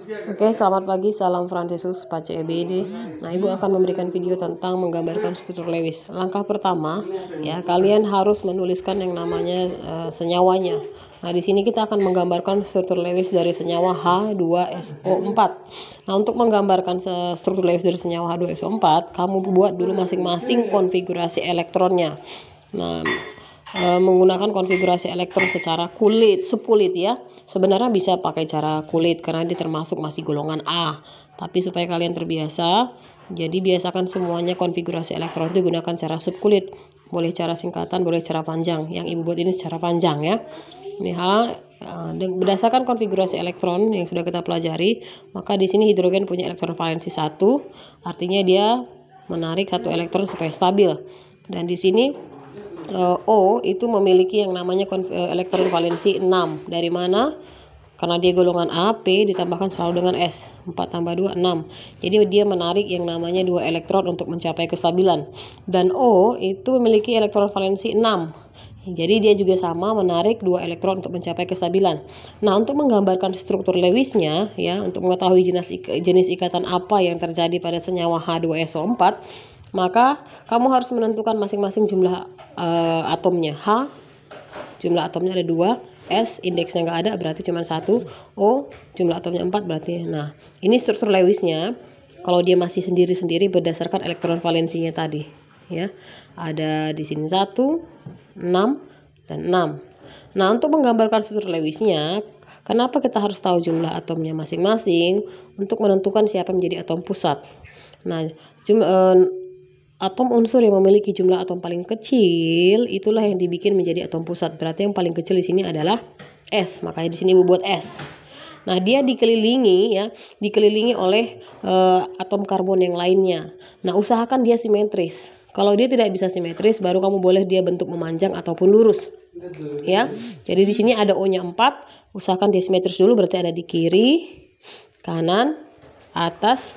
Oke, selamat pagi, salam Francisus, Pace EBD. Nah, Ibu akan memberikan video tentang menggambarkan struktur Lewis. Langkah pertama, ya, kalian harus menuliskan yang namanya senyawanya. Nah, di sini kita akan menggambarkan struktur Lewis dari senyawa H2SO4. Nah, untuk menggambarkan struktur Lewis dari senyawa H2SO4, kamu buat dulu masing-masing konfigurasi elektronnya. Nah, menggunakan konfigurasi elektron secara sepulit ya. Sebenarnya bisa pakai cara kulit karena dia termasuk masih golongan A. Tapi supaya kalian terbiasa, jadi biasakan semuanya konfigurasi elektron itu gunakan cara subkulit. Boleh cara singkatan, boleh cara panjang. Yang Ibu buat ini secara panjang ya. Ini berdasarkan konfigurasi elektron yang sudah kita pelajari, maka di sini hidrogen punya elektron valensi 1, artinya dia menarik satu elektron supaya stabil. Dan di sini O itu memiliki yang namanya elektron valensi 6. Dari mana? Karena dia golongan A, P ditambahkan selalu dengan S. 4 tambah 2, 6. Jadi dia menarik yang namanya 2 elektron untuk mencapai kestabilan. Dan O itu memiliki elektron valensi 6. Jadi dia juga sama menarik 2 elektron untuk mencapai kestabilan. Nah, untuk menggambarkan struktur Lewisnya ya, untuk mengetahui jenis ikatan apa yang terjadi pada senyawa H2SO4, maka kamu harus menentukan masing-masing jumlah atomnya. H, jumlah atomnya ada 2, S, indeksnya nggak ada berarti cuma 1, O, jumlah atomnya 4 berarti. Nah, ini struktur Lewisnya kalau dia masih sendiri-sendiri berdasarkan elektron valensinya tadi ya. Ada di sini 1, 6, dan 6. Nah, untuk menggambarkan struktur Lewisnya, kenapa kita harus tahu jumlah atomnya masing-masing? Untuk menentukan siapa menjadi atom pusat. Nah, atom unsur yang memiliki jumlah atom paling kecil itulah yang dibikin menjadi atom pusat. Berarti yang paling kecil di sini adalah S. Makanya di sini Ibu buat S. Nah, dia dikelilingi oleh atom karbon yang lainnya. Nah, usahakan dia simetris. Kalau dia tidak bisa simetris, baru kamu boleh dia bentuk memanjang ataupun lurus. Ya. Jadi di sini ada O-nya 4, usahakan dia simetris dulu, berarti ada di kiri, kanan, atas,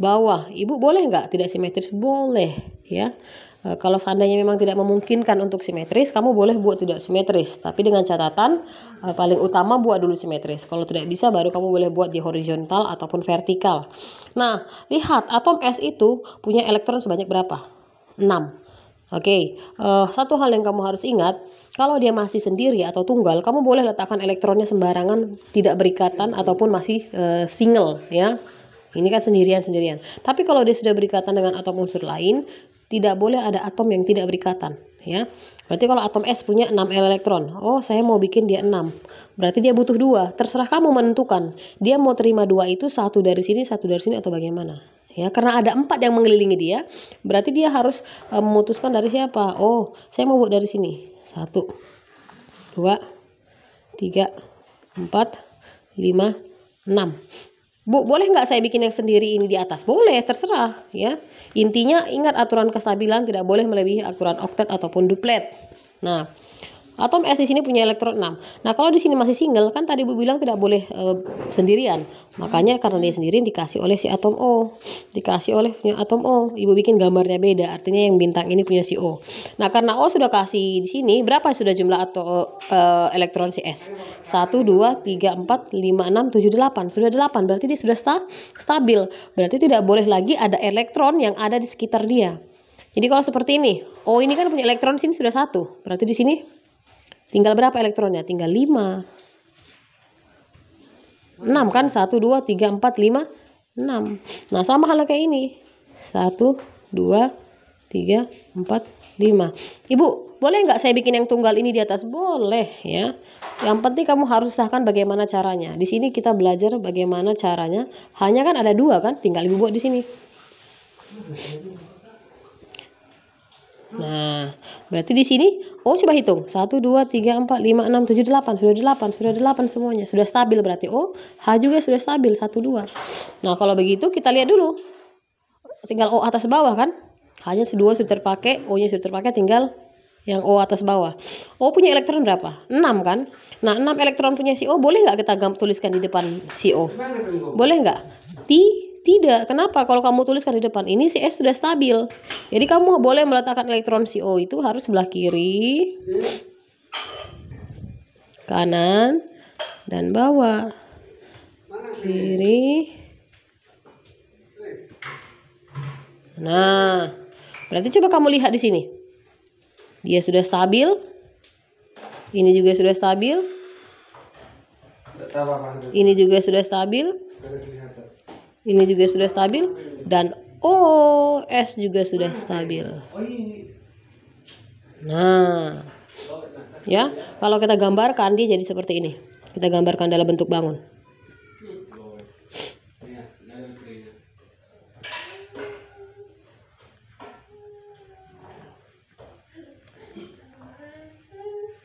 bawah. Ibu boleh nggak tidak simetris? Boleh ya. Kalau seandainya memang tidak memungkinkan untuk simetris, kamu boleh buat tidak simetris. Tapi dengan catatan paling utama buat dulu simetris. Kalau tidak bisa, baru kamu boleh buat di horizontal ataupun vertikal. Nah, lihat atom S itu punya elektron sebanyak berapa? 6. Oke, satu hal yang kamu harus ingat, kalau dia masih sendiri atau tunggal, kamu boleh letakkan elektronnya sembarangan, tidak berikatan ataupun masih single ya. Ini kan sendirian. Tapi kalau dia sudah berikatan dengan atom unsur lain, tidak boleh ada atom yang tidak berikatan ya. Berarti kalau atom S punya 6 elektron, oh saya mau bikin dia 6, berarti dia butuh 2. Terserah kamu menentukan dia mau terima 2 itu, satu dari sini atau bagaimana ya. Karena ada 4 yang mengelilingi dia, berarti dia harus memutuskan dari siapa. Oh, saya mau buat dari sini. 1, 2, 3, 4, 5, 6. Bu, boleh nggak saya bikin yang sendiri ini di atas? Boleh, terserah ya. Intinya ingat aturan kestabilan tidak boleh melebihi aturan oktet ataupun duplet. Nah, atom S di sini punya elektron 6. Nah, kalau di sini masih single, kan tadi Bu bilang tidak boleh sendirian. Makanya karena dia sendiri dikasih oleh si atom O. Dikasih oleh punya atom O. Ibu bikin gambarnya beda, artinya yang bintang ini punya si O. Nah, karena O sudah kasih di sini, berapa sudah jumlah elektron si S? 1, 2, 3, 4, 5, 6, 7, 8. Sudah 8, berarti dia sudah stabil. Berarti tidak boleh lagi ada elektron yang ada di sekitar dia. Jadi kalau seperti ini, O ini kan punya elektron sini sudah 1. Berarti di sini tinggal berapa elektronnya? Tinggal 5. 6 kan? 1, 2, 3, 4, 5, 6. Nah, sama halnya kayak ini. 1, 2, 3, 4, 5. Ibu, boleh nggak saya bikin yang tunggal ini di atas? Boleh ya. Yang penting kamu harus usahakan bagaimana caranya. Di sini kita belajar bagaimana caranya. Hanya kan ada 2 kan? Tinggal Ibu buat di sini. Nah, berarti di sini, oh coba hitung. 1, 2, 3, 4, 5, 6, 7, 8. Sudah 8 semuanya. Sudah stabil berarti. Oh, H juga sudah stabil. 1, 2. Nah, kalau begitu kita lihat dulu. Tinggal O atas bawah kan? Hanya 2 sudah terpakai, O-nya sudah terpakai, tinggal yang O atas bawah. O punya elektron berapa? 6 kan? Nah, 6 elektron punya si O, boleh nggak kita tuliskan di depan si O? Boleh nggak? Tidak. Kenapa? Kalau kamu tuliskan di depan ini, si S sudah stabil. Jadi kamu boleh meletakkan elektron si O itu harus sebelah kiri, kanan, dan bawah. kiri. Nah, berarti coba kamu lihat di sini. Dia sudah stabil. Ini juga sudah stabil. Ini juga sudah stabil. Ini juga sudah stabil. Dan OS juga sudah stabil. Nah, ya, kalau kita gambarkan dia jadi seperti ini. Kita gambarkan dalam bentuk bangun.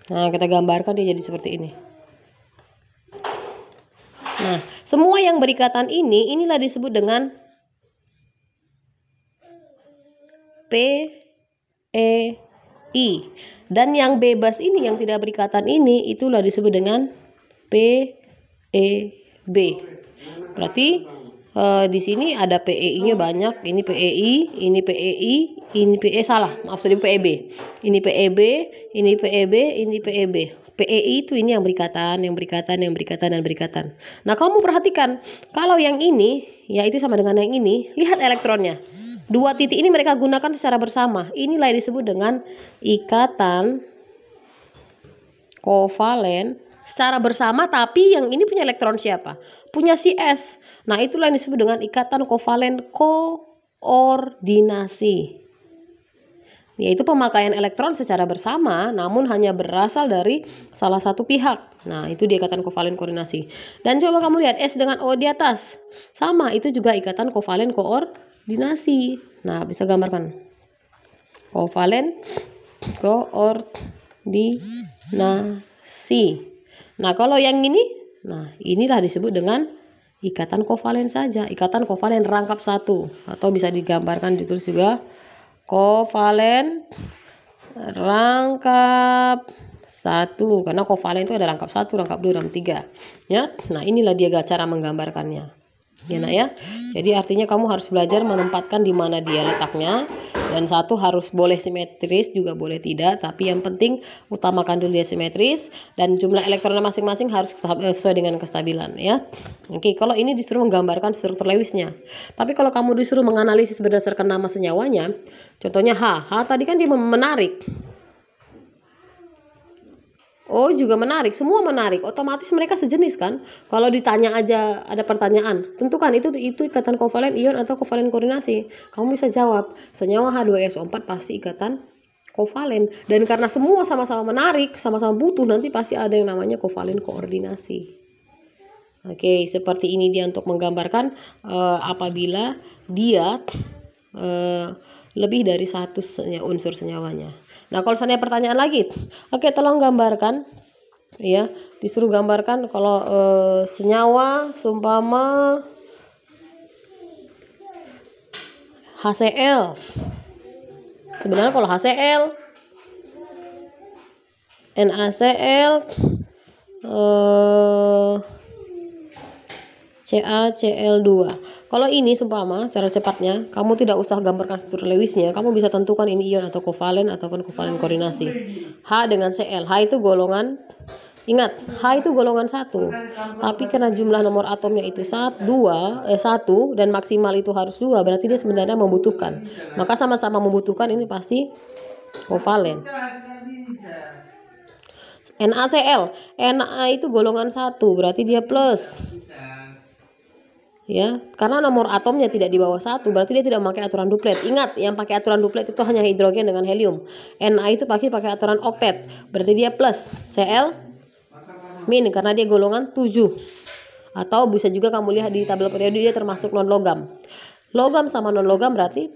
Nah, kita gambarkan dia jadi seperti ini. Nah, semua yang berikatan inilah disebut dengan PEI. Dan yang bebas ini, yang tidak berikatan ini, itulah disebut dengan PEB. Berarti di sini ada PEI-nya banyak. Ini PEI, ini PEI, ini PE salah. Maaf, sorry, PEB. Ini PEB, ini PEB, ini PEB. PEI itu ini yang berikatan, yang berikatan, yang berikatan, dan berikatan. Nah, kamu perhatikan, kalau yang ini, yaitu sama dengan yang ini, lihat elektronnya. Dua titik ini mereka gunakan secara bersama. Inilah yang disebut dengan ikatan kovalen secara bersama, tapi yang ini punya elektron siapa? Punya si S. Nah, itulah yang disebut dengan ikatan kovalen koordinasi. Yaitu pemakaian elektron secara bersama, namun hanya berasal dari salah satu pihak. Nah, itu di ikatan kovalen koordinasi. Dan coba kamu lihat S dengan O di atas. Sama, itu juga ikatan kovalen koordinasi. Nah, bisa gambarkan. Kovalen koordinasi. Nah, kalau yang ini, nah inilah disebut dengan ikatan kovalen saja. Ikatan kovalen rangkap satu. Atau bisa digambarkan, ditulis juga kovalen rangkap satu, karena kovalen itu ada rangkap 1, rangkap 2, rangkap 3 ya. Nah, inilah dia cara menggambarkannya ya nak ya. Jadi artinya kamu harus belajar menempatkan di mana dia letaknya, dan satu harus boleh simetris juga boleh tidak, tapi yang penting utamakan dulu dia simetris, dan jumlah elektronnya masing-masing harus sesuai dengan kestabilan ya. Oke, kalau ini disuruh menggambarkan struktur Lewisnya. Tapi kalau kamu disuruh menganalisis berdasarkan nama senyawanya, contohnya H tadi kan dia menarik. O juga menarik, semua menarik, otomatis mereka sejenis kan. Kalau ditanya aja, ada pertanyaan, tentukan itu ikatan kovalen ion atau kovalen koordinasi. Kamu bisa jawab, senyawa H2SO4 pasti ikatan kovalen. Dan karena semua sama-sama menarik, sama-sama butuh, nanti pasti ada yang namanya kovalen koordinasi. Oke, seperti ini dia untuk menggambarkan apabila dia lebih dari satu unsur senyawanya. Nah, kalau seandainya pertanyaan lagi, oke, tolong gambarkan, ya, disuruh gambarkan kalau senyawa seumpama HCl. Sebenarnya kalau HCl, NaCl, CaCl2. Kalau ini seumpama cara cepatnya, kamu tidak usah gambarkan struktur Lewisnya, kamu bisa tentukan ini ion atau kovalen ataupun kovalen koordinasi. H dengan Cl, H itu golongan, ingat H itu golongan 1, tapi karena jumlah nomor atomnya itu 1 dan maksimal itu harus 2, berarti dia sebenarnya membutuhkan. Maka sama-sama membutuhkan, ini pasti kovalen. NaCl, Na itu golongan 1, berarti dia plus. Ya, karena nomor atomnya tidak di bawah 1, berarti dia tidak memakai aturan duplet. Ingat, yang pakai aturan duplet itu hanya hidrogen dengan helium. Na itu pakai aturan oktet, berarti dia plus. Cl min karena dia golongan 7. Atau bisa juga kamu lihat di tabel periode dia termasuk non logam. Logam sama non logam berarti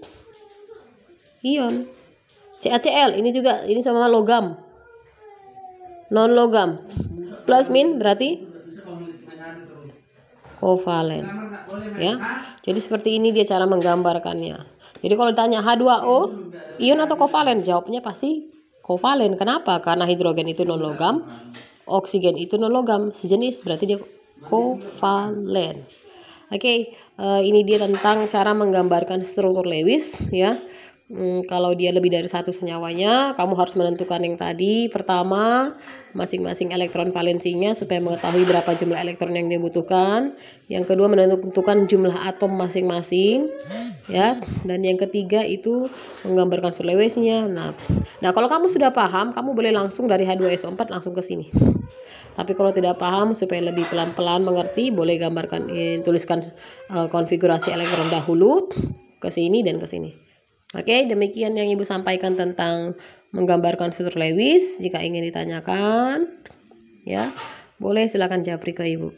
ion. CaCl ini juga, ini sama logam. Non logam. Plus min berarti kovalen ya. Jadi seperti ini dia cara menggambarkannya. Jadi kalau ditanya H2O ion atau kovalen, jawabnya pasti kovalen. Kenapa? Karena hidrogen itu non logam, oksigen itu non logam, sejenis, berarti dia kovalen. Oke, ini dia tentang cara menggambarkan struktur Lewis ya. Kalau dia lebih dari satu senyawanya, kamu harus menentukan yang tadi. Pertama, masing-masing elektron valensinya supaya mengetahui berapa jumlah elektron yang dibutuhkan. Yang kedua, menentukan jumlah atom masing-masing, ya. Dan yang ketiga itu menggambarkan struktur Lewesnya. Nah, kalau kamu sudah paham, kamu boleh langsung dari H2SO4 langsung ke sini. Tapi kalau tidak paham, supaya lebih pelan-pelan mengerti, boleh tuliskan konfigurasi elektron dahulu ke sini dan ke sini. Oke, demikian yang Ibu sampaikan tentang menggambarkan struktur Lewis. Jika ingin ditanyakan, ya, boleh silakan japri ke Ibu.